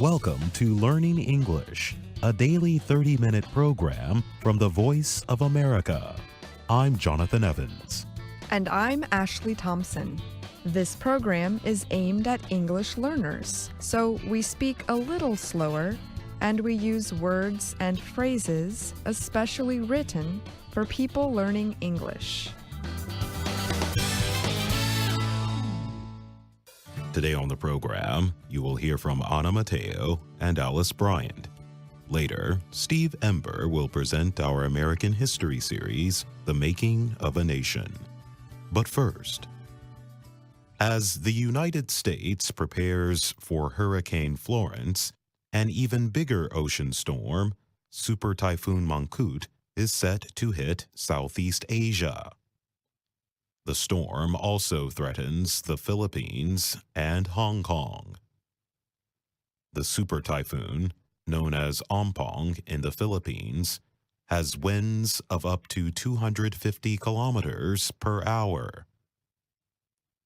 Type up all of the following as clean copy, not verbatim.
Welcome to Learning English, a daily 30-minute program from the Voice of America. I'm Jonathan Evans. And I'm Ashley Thompson. This program is aimed at English learners, so we speak a little slower and we use words and phrases especially written for people learning English. Today on the program, you will hear from Anna Mateo and Alice Bryant. Later, Steve Ember will present our American history series, The Making of a Nation. But first, as the United States prepares for Hurricane Florence, an even bigger ocean storm, Super Typhoon Moncoud, is set to hit Southeast Asia. The storm also threatens the Philippines and Hong Kong. The super typhoon, known as Ompong in the Philippines, has winds of up to 250 kilometers per hour.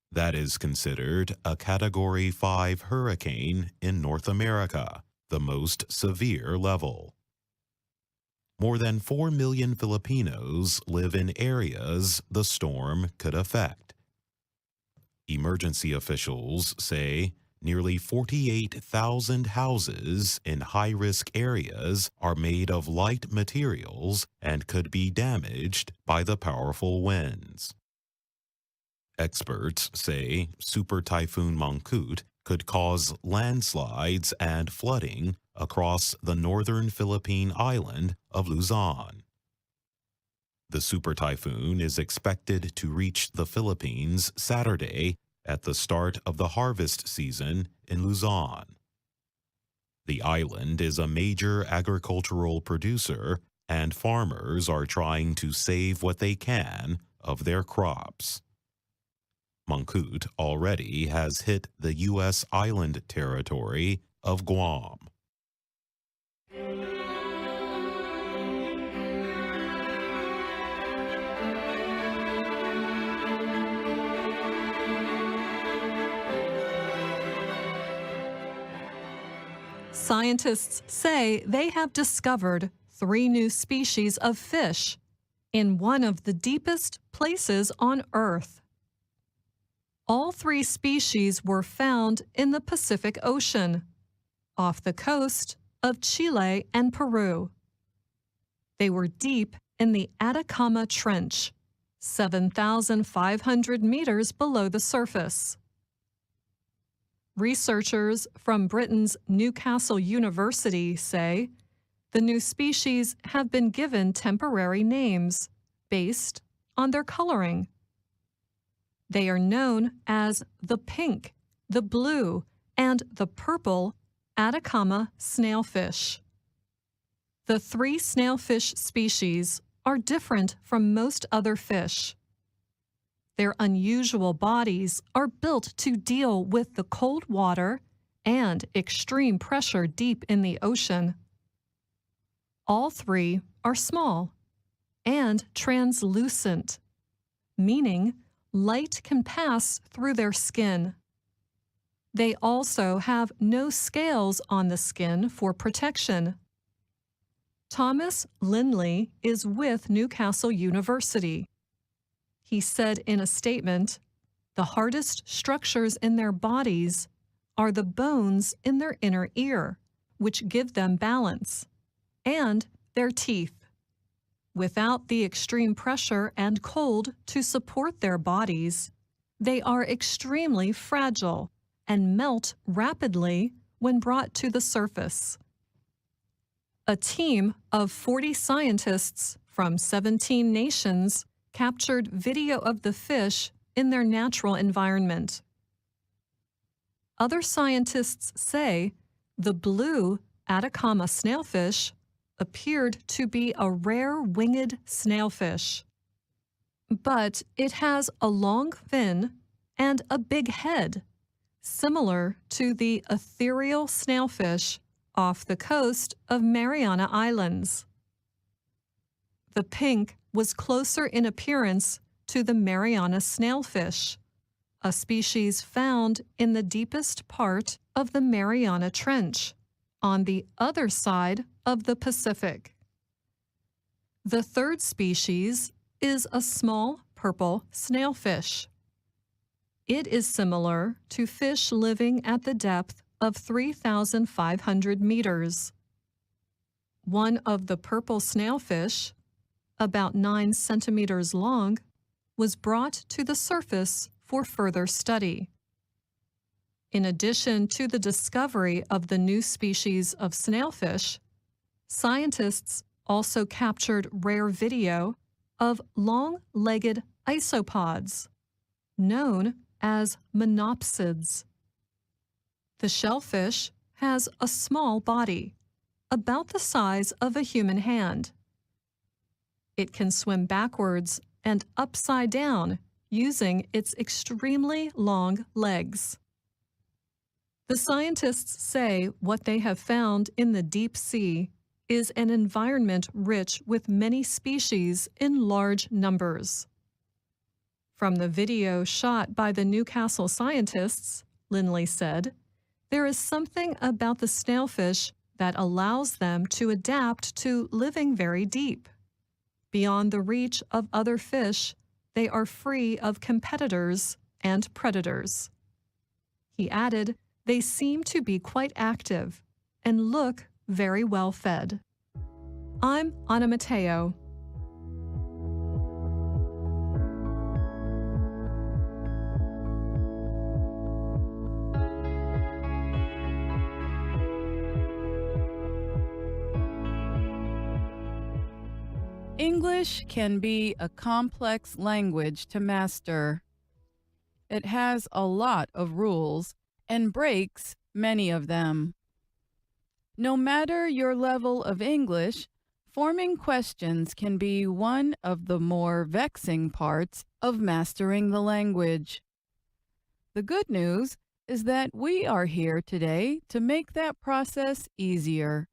That is considered a Category 5 hurricane in North America, the most severe level. More than 4 million Filipinos live in areas the storm could affect. Emergency officials say nearly 48,000 houses in high-risk areas are made of light materials and could be damaged by the powerful winds. Experts say Super Typhoon Moncoud could cause landslides and flooding across the northern Philippine island of Luzon. The super typhoon is expected to reach the Philippines Saturday at the start of the harvest season in Luzon. The island is a major agricultural producer, and farmers are trying to save what they can of their crops. Moncoud already has hit the U.S. island territory of Guam. Scientists say they have discovered 3 new species of fish in one of the deepest places on Earth. All 3 species were found in the Pacific Ocean, off the coast of Chile and Peru. They were deep in the Atacama Trench, 7,500 meters below the surface. Researchers from Britain's Newcastle University say the new species have been given temporary names based on their coloring. They are known as the pink, the blue, and the purple Atacama snailfish. The 3 snailfish species are different from most other fish. Their unusual bodies are built to deal with the cold water and extreme pressure deep in the ocean. All 3 are small and translucent, meaning light can pass through their skin. They also have no scales on the skin for protection. Thomas Lindley is with Newcastle University. He said in a statement, "The hardest structures in their bodies are the bones in their inner ear, which give them balance, and their teeth. Without the extreme pressure and cold to support their bodies, they are extremely fragile and melt rapidly when brought to the surface." A team of 40 scientists from 17 nations captured video of the fish in their natural environment. Other scientists say the blue Atacama snailfish appeared to be a rare winged snailfish, but it has a long fin and a big head, similar to the ethereal snailfish off the coast of Mariana Islands. The pink was closer in appearance to the Mariana snailfish, a species found in the deepest part of the Mariana Trench, on the other side of the Pacific. The third species is a small purple snailfish. It is similar to fish living at the depth of 3,500 meters. One of the purple snailfish, about 9 centimeters long, was brought to the surface for further study. In addition to the discovery of the new species of snailfish, scientists also captured rare video of long-legged isopods, known as monopsids. The shellfish has a small body, about the size of a human hand. It can swim backwards and upside down using its extremely long legs. The scientists say what they have found in the deep sea is an environment rich with many species in large numbers. From the video shot by the Newcastle scientists, Lindley said, there is something about the snailfish that allows them to adapt to living very deep. Beyond the reach of other fish, they are free of competitors and predators. He added, they seem to be quite active and look very well fed. I'm Anna Mateo. English can be a complex language to master. It has a lot of rules and breaks many of them. No matter your level of English, forming questions can be one of the more vexing parts of mastering the language. The good news is that we are here today to make that process easier.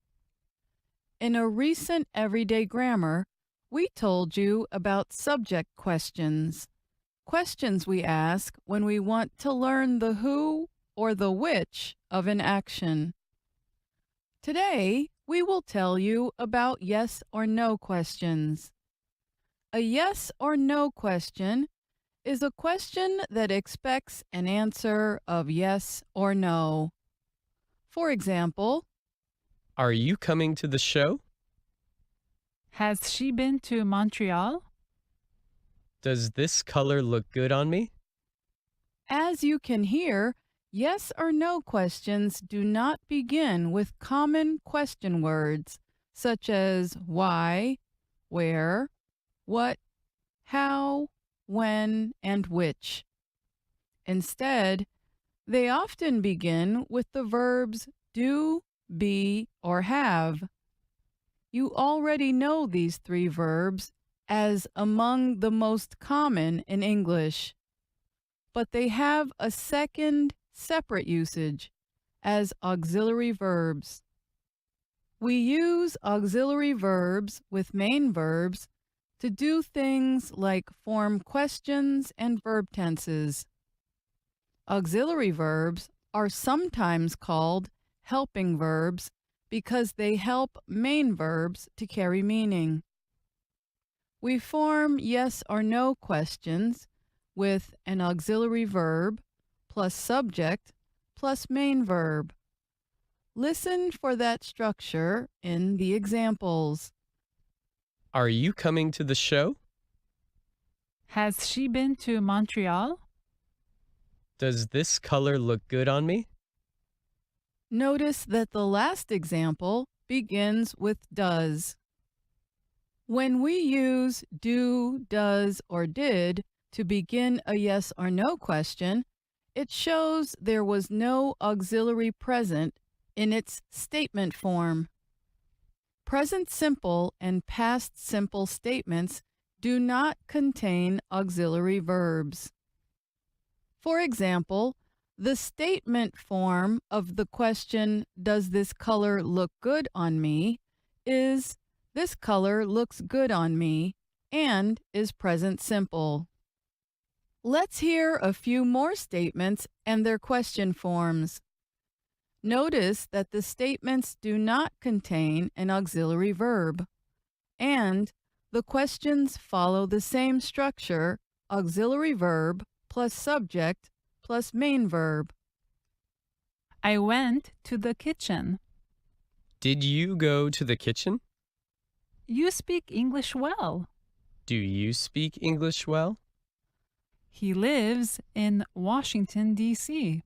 In a recent Everyday Grammar, we told you about subject questions, questions we ask when we want to learn the who or the which of an action. Today, we will tell you about yes or no questions. A yes or no question is a question that expects an answer of yes or no. For example, are you coming to the show? Has she been to Montreal? Does this color look good on me? As you can hear, yes or no questions do not begin with common question words such as why, where, what, how, when, and which. Instead, they often begin with the verbs do, be, or have. You already know these three verbs as among the most common in English, but they have a second separate usage as auxiliary verbs. We use auxiliary verbs with main verbs to do things like form questions and verb tenses. Auxiliary verbs are sometimes called helping verbs because they help main verbs to carry meaning. We form yes or no questions with an auxiliary verb plus subject plus main verb. Listen for that structure in the examples. Are you coming to the show? Has she been to Montreal? Does this color look good on me? Notice that the last example begins with does. When we use do, does, or did to begin a yes or no question, it shows there was no auxiliary present in its statement form. Present simple and past simple statements do not contain auxiliary verbs. For example, the statement form of the question, does this color look good on me, is this color looks good on me, and is present simple. Let's hear a few more statements and their question forms. Notice that the statements do not contain an auxiliary verb, and the questions follow the same structure: auxiliary verb plus subject plus main verb. I went to the kitchen. Did you go to the kitchen? You speak English well. Do you speak English well? He lives in Washington, D.C.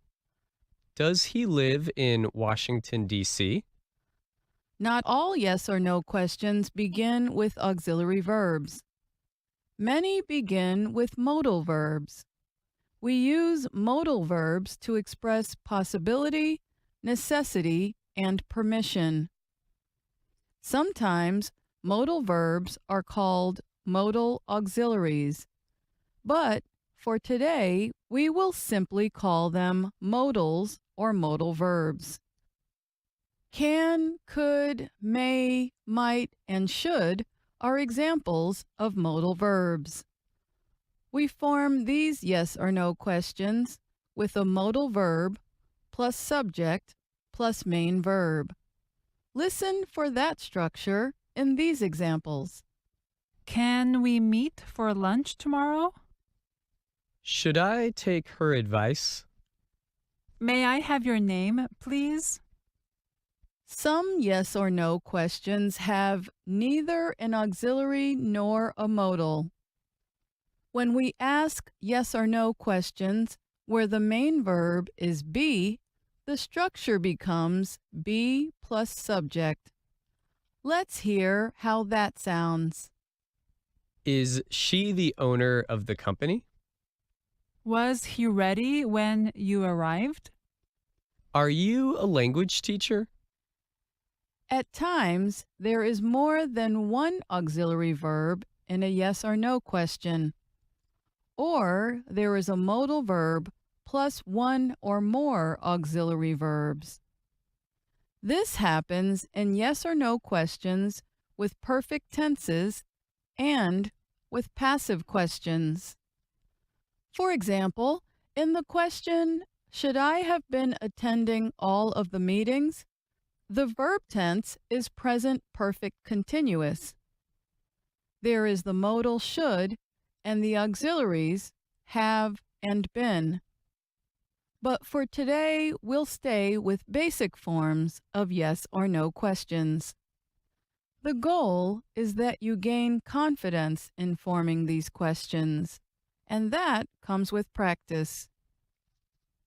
Does he live in Washington, D.C.? Not all yes or no questions begin with auxiliary verbs. Many begin with modal verbs. We use modal verbs to express possibility, necessity, and permission. Sometimes modal verbs are called modal auxiliaries, but for today, we will simply call them modals or modal verbs. Can, could, may, might, and should are examples of modal verbs. We form these yes or no questions with a modal verb plus subject plus main verb. Listen for that structure in these examples. Can we meet for lunch tomorrow? Should I take her advice? May I have your name, please? Some yes or no questions have neither an auxiliary nor a modal. When we ask yes or no questions where the main verb is be, the structure becomes be plus subject. Let's hear how that sounds. Is she the owner of the company? Was he ready when you arrived? Are you a language teacher? At times, there is more than one auxiliary verb in a yes or no question, or there is a modal verb plus one or more auxiliary verbs. This happens in yes or no questions with perfect tenses and with passive questions. For example, in the question, should I have been attending all of the meetings? The verb tense is present perfect continuous. There is the modal should and the auxiliaries have and been. But for today, we'll stay with basic forms of yes or no questions. The goal is that you gain confidence in forming these questions, and that comes with practice.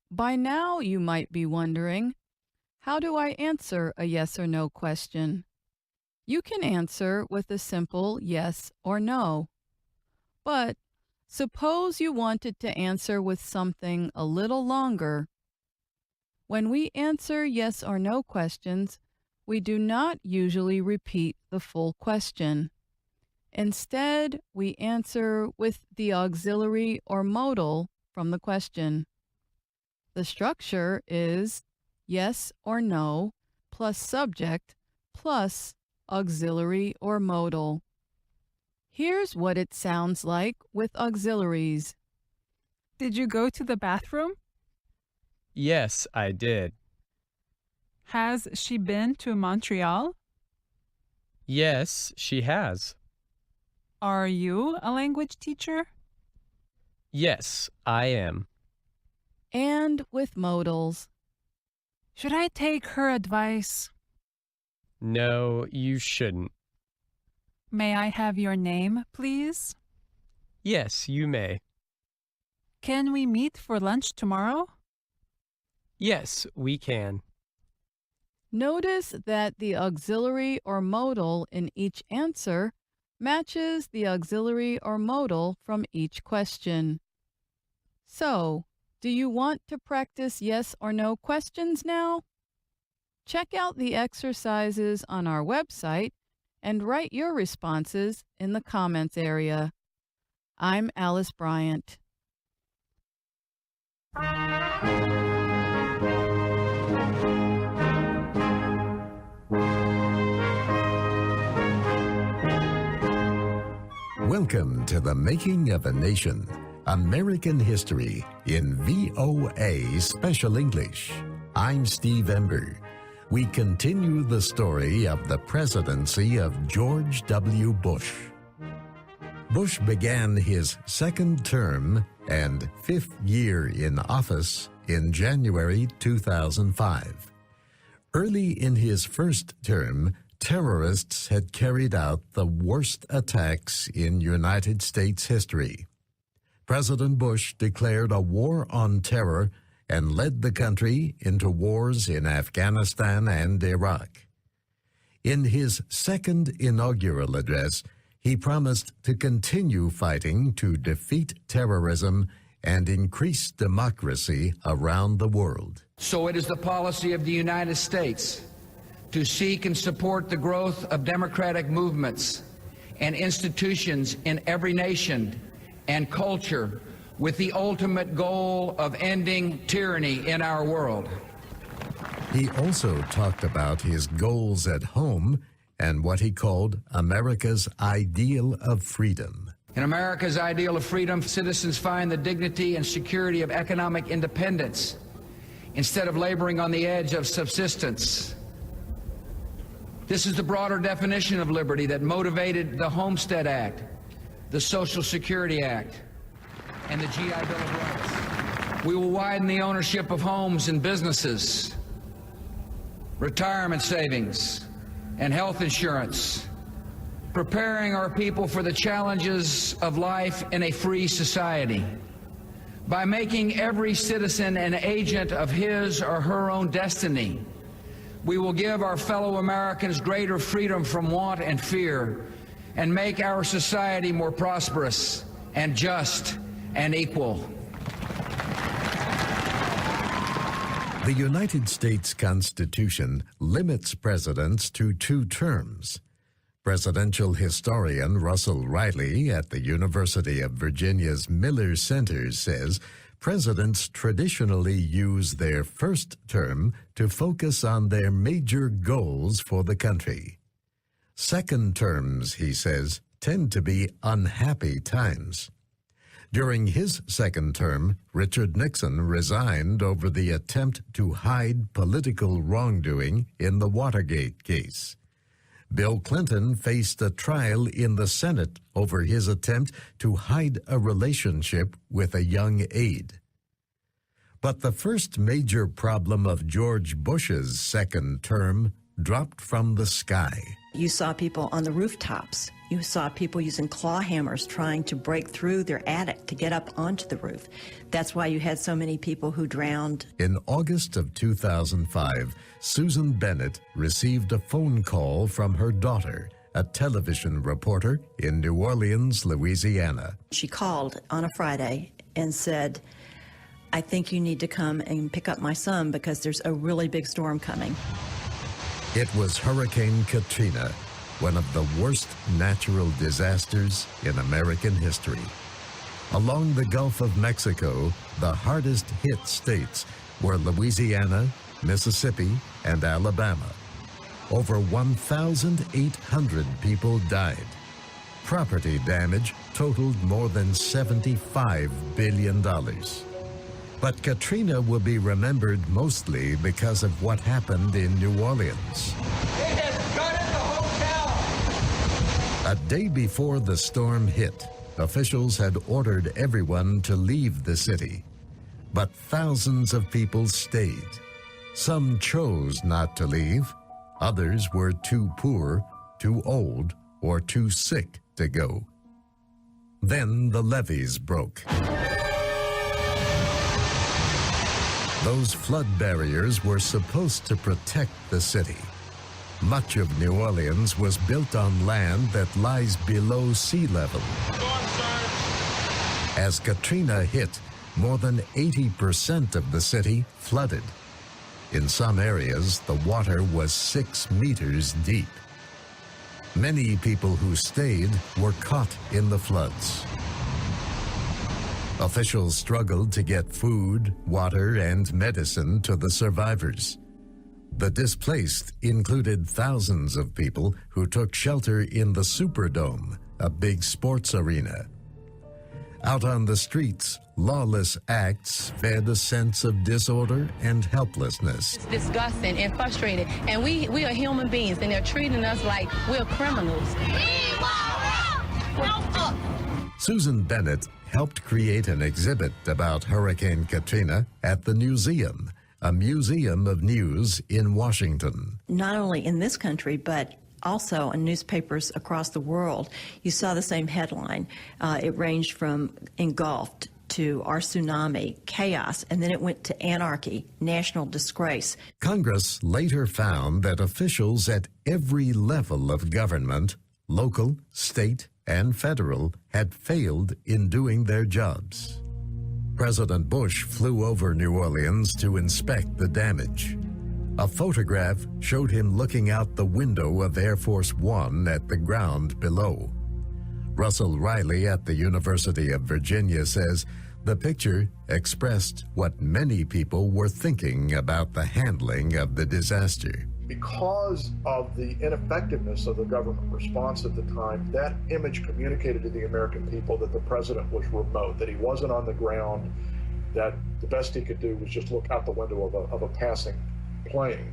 By now, you might be wondering, how do I answer a yes or no question? You can answer with a simple yes or no. But suppose you wanted to answer with something a little longer. When we answer yes or no questions, we do not usually repeat the full question. Instead, we answer with the auxiliary or modal from the question. The structure is yes or no plus subject plus auxiliary or modal. Here's what it sounds like with auxiliaries. Did you go to the bathroom? Yes, I did. Has she been to Montreal? Yes, she has. Are you a language teacher? Yes, I am. And with modals. Should I take her advice? No, you shouldn't. May I have your name, please? Yes, you may. Can we meet for lunch tomorrow? Yes, we can. Notice that the auxiliary or modal in each answer matches the auxiliary or modal from each question. So, do you want to practice yes or no questions now? Check out the exercises on our website and write your responses in the comments area. I'm Alice Bryant. Welcome to The Making of a Nation, American History in VOA Special English. I'm Steve Ember. We continue the story of the presidency of George W. Bush. Bush began his second term and fifth year in office in January 2005. Early in his first term, terrorists had carried out the worst attacks in United States history. President Bush declared a war on terror and led the country into wars in Afghanistan and Iraq. In his second inaugural address, he promised to continue fighting to defeat terrorism and increase democracy around the world. So it is the policy of the United States to seek and support the growth of democratic movements and institutions in every nation and culture with the ultimate goal of ending tyranny in our world. He also talked about his goals at home and what he called America's ideal of freedom. In America's ideal of freedom, citizens find the dignity and security of economic independence instead of laboring on the edge of subsistence. This is the broader definition of liberty that motivated the Homestead Act, the Social Security Act, and the GI Bill of Rights. We will widen the ownership of homes and businesses, retirement savings, and health insurance, preparing our people for the challenges of life in a free society. By making every citizen an agent of his or her own destiny, we will give our fellow Americans greater freedom from want and fear and make our society more prosperous and just and equal. The United States Constitution limits presidents to 2 terms. Presidential historian Russell Riley at the University of Virginia's Miller Center says presidents traditionally use their first term to focus on their major goals for the country. Second terms, he says, tend to be unhappy times. During his second term, Richard Nixon resigned over the attempt to hide political wrongdoing in the Watergate case. Bill Clinton faced a trial in the Senate over his attempt to hide a relationship with a young aide. But the first major problem of George Bush's second term dropped from the sky. You saw people on the rooftops. You saw people using claw hammers trying to break through their attic to get up onto the roof. That's why you had so many people who drowned. In August of 2005, Susan Bennett received a phone call from her daughter, a television reporter in New Orleans, Louisiana. She called on a Friday and said, I think you need to come and pick up my son because there's a really big storm coming. It was Hurricane Katrina, one of the worst natural disasters in American history. Along the Gulf of Mexico, the hardest hit states were Louisiana, Mississippi, and Alabama. Over 1,800 people died. Property damage totaled more than $75 billion. But Katrina will be remembered mostly because of what happened in New Orleans. It has gutted the hotel! A day before the storm hit, officials had ordered everyone to leave the city. But thousands of people stayed. Some chose not to leave. Others were too poor, too old, or too sick to go. Then the levees broke. Those flood barriers were supposed to protect the city. Much of New Orleans was built on land that lies below sea level. As Katrina hit, more than 80% of the city flooded. In some areas, the water was 6 meters deep. Many people who stayed were caught in the floods. Officials struggled to get food, water, and medicine to the survivors. The displaced included thousands of people who took shelter in the Superdome, a big sports arena. Out on the streets, lawless acts fed a sense of disorder and helplessness. It's disgusting and frustrating, and we are human beings, and they're treating us like we're criminals. Susan Bennett helped create an exhibit about Hurricane Katrina at the Newseum, a museum of news in Washington. Not only in this country, but also in newspapers across the world, you saw the same headline. It ranged from engulfed to our tsunami, chaos, and then it went to anarchy, national disgrace. Congress later found that officials at every level of government, local, state, and federal, had failed in doing their jobs. President Bush flew over New Orleans to inspect the damage. A photograph showed him looking out the window of Air Force One at the ground below. Russell Riley at the University of Virginia says the picture expressed what many people were thinking about the handling of the disaster. Because of the ineffectiveness of the government response at the time, that image communicated to the American people that the president was remote, that he wasn't on the ground, that the best he could do was just look out the window of a passing plane.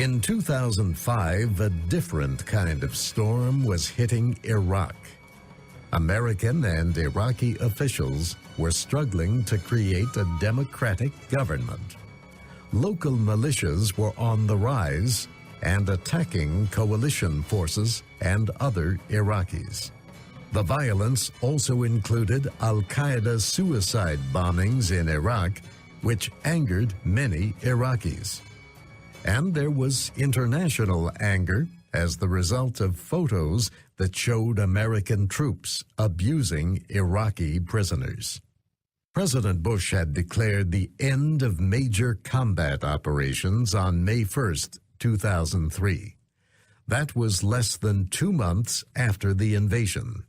In 2005, a different kind of storm was hitting Iraq. American and Iraqi officials were struggling to create a democratic government. Local militias were on the rise and attacking coalition forces and other Iraqis. The violence also included Al-Qaeda suicide bombings in Iraq, which angered many Iraqis. And there was international anger as the result of photos that showed American troops abusing Iraqi prisoners. President Bush had declared the end of major combat operations on May 1st, 2003. That was less than 2 months after the invasion.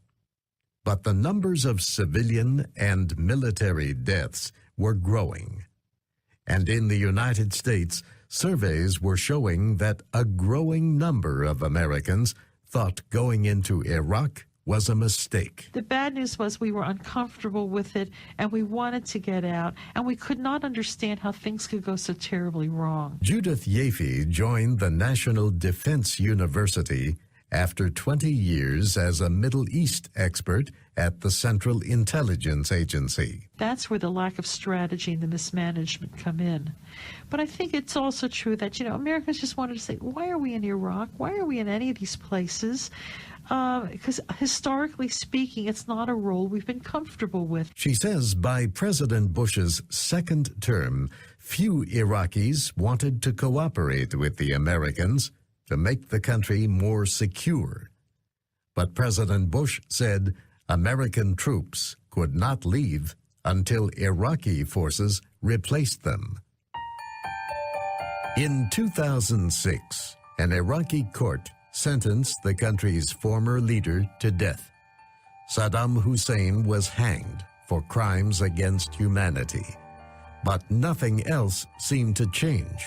But the numbers of civilian and military deaths were growing. And in the United States, surveys were showing that a growing number of Americans thought going into Iraq was a mistake. The bad news was we were uncomfortable with it, and we wanted to get out, and we could not understand how things could go so terribly wrong. Judith Yaffe joined the National Defense University after 20 years as a Middle East expert at the Central Intelligence Agency. That's where the lack of strategy and the mismanagement come in. But I think it's also true that, Americans just wanted to say, why are we in Iraq? Why are we in any of these places? Because historically speaking, it's not a role we've been comfortable with. She says by President Bush's second term, few Iraqis wanted to cooperate with the Americans to make the country more secure. But President Bush said American troops could not leave until Iraqi forces replaced them. In 2006, an Iraqi court sentenced the country's former leader to death. Saddam Hussein was hanged for crimes against humanity. But nothing else seemed to change.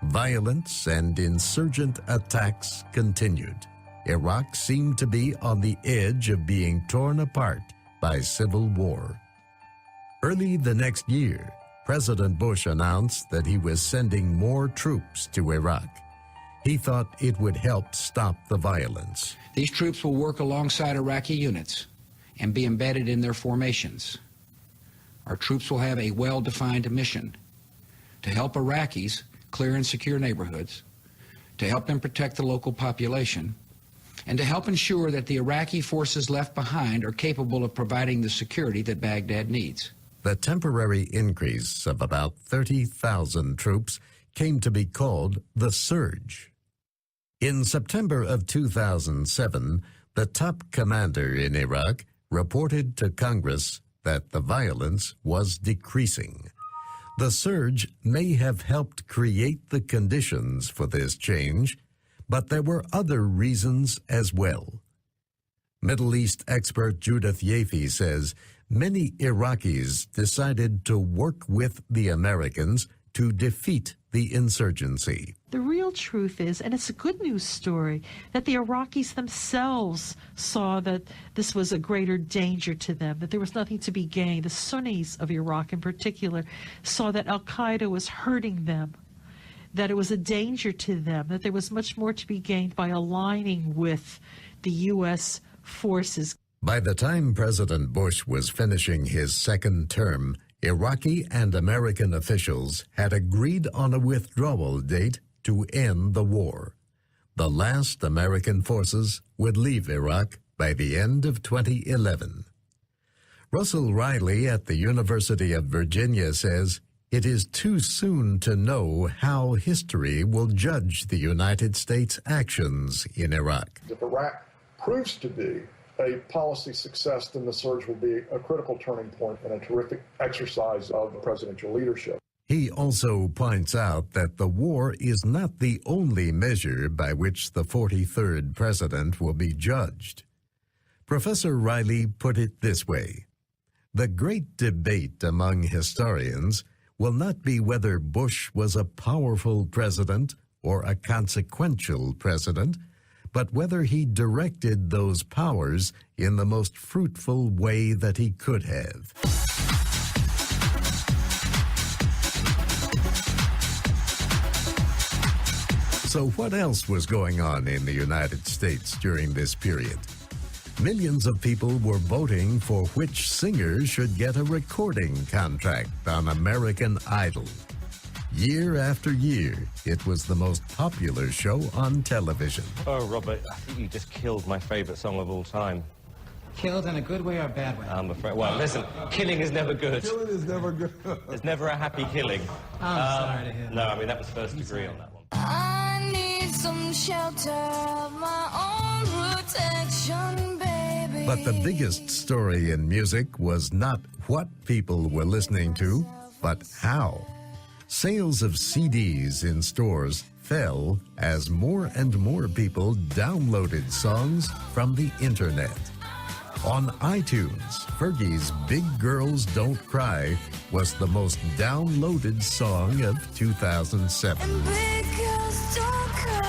Violence and insurgent attacks continued. Iraq seemed to be on the edge of being torn apart by civil war. Early the next year, President Bush announced that he was sending more troops to Iraq. He thought it would help stop the violence. These troops will work alongside Iraqi units and be embedded in their formations. Our troops will have a well-defined mission to help Iraqis clear and secure neighborhoods, to help them protect the local population, and to help ensure that the Iraqi forces left behind are capable of providing the security that Baghdad needs. The temporary increase of about 30,000 troops came to be called the Surge. In September of 2007, the top commander in Iraq reported to Congress that the violence was decreasing. The surge may have helped create the conditions for this change, but there were other reasons as well. Middle East expert Judith Yaffe says many Iraqis decided to work with the Americans to defeat the insurgency. The real truth is, and it's a good news story, that the Iraqis themselves saw that this was a greater danger to them, that there was nothing to be gained. The Sunnis of Iraq in particular saw that al-Qaeda was hurting them, that it was a danger to them, that there was much more to be gained by aligning with the U.S. forces. By the time President Bush was finishing his second term, Iraqi and American officials had agreed on a withdrawal date to end the war. The last American forces would leave Iraq by the end of 2011. Russell Riley at the University of Virginia says it is too soon to know how history will judge the United States' actions in Iraq. If Iraq proves to be a policy success, then the surge will be a critical turning point and a terrific exercise of presidential leadership. He also points out that the war is not the only measure by which the 43rd president will be judged. Professor Riley put it this way: the great debate among historians will not be whether Bush was a powerful president or a consequential president, but whether he directed those powers in the most fruitful way that he could have. So what else was going on in the United States during this period? Millions of people were voting for which singer should get a recording contract on American Idol. Year after year, it was the most popular show on television. Oh, Robert, I think you just killed my favorite song of all time. Killed in a good way or a bad way? I'm afraid. Well, listen, killing is never good. Killing is never good. There's never a happy killing. I'm sorry to hear that. No, I mean, that was first degree on that one. I need some shelter of my own protection, baby. But the biggest story in music was not what people were listening to, but how. Sales of CDs in stores fell as more and more people downloaded songs from the internet. On iTunes, Fergie's Big Girls Don't Cry was the most downloaded song of 2007. And big girls don't cry.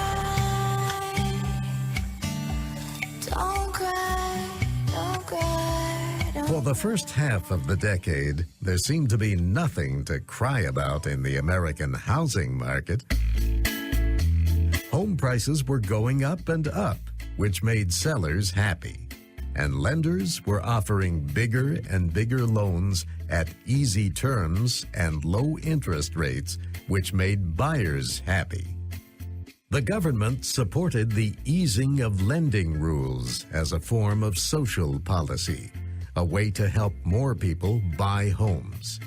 Don't cry, don't cry, don't. For the first half of the decade, there seemed to be nothing to cry about in the American housing market. Home prices were going up and up, which made sellers happy. And lenders were offering bigger and bigger loans at easy terms and low interest rates, which made buyers happy. The government supported the easing of lending rules as a form of social policy, a way to help more people buy homes.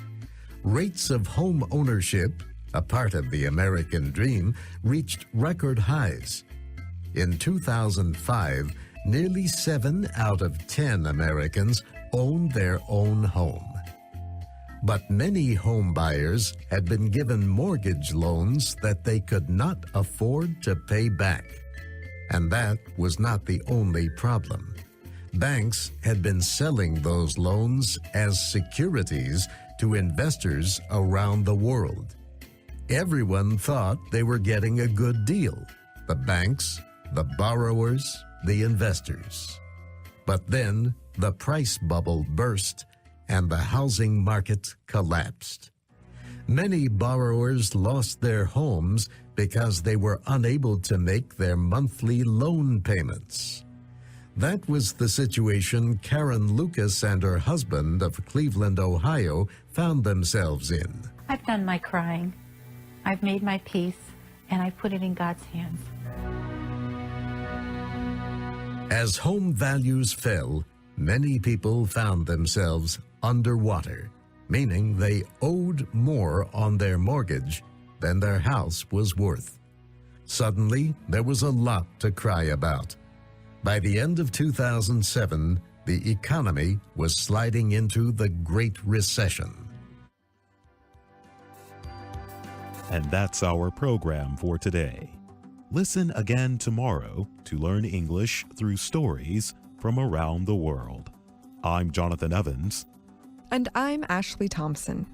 Rates of home ownership, a part of the American dream, reached record highs. In 2005, nearly 7 out of 10 Americans owned their own home. But many home buyers had been given mortgage loans that they could not afford to pay back. And that was not the only problem. Banks had been selling those loans as securities to investors around the world. Everyone thought they were getting a good deal. The banks, the borrowers, the investors. But then the price bubble burst and the housing market collapsed. Many borrowers lost their homes because they were unable to make their monthly loan payments. That was the situation Karen Lucas and her husband of Cleveland, Ohio, found themselves in. I've done my crying. I've made my peace, and I put it in God's hands. As home values fell, many people found themselves underwater, meaning they owed more on their mortgage than their house was worth. Suddenly, there was a lot to cry about. By the end of 2007, the economy was sliding into the Great Recession. And that's our program for today. Listen again tomorrow to learn English through stories from around the world. I'm Jonathan Evans. And I'm Ashley Thompson.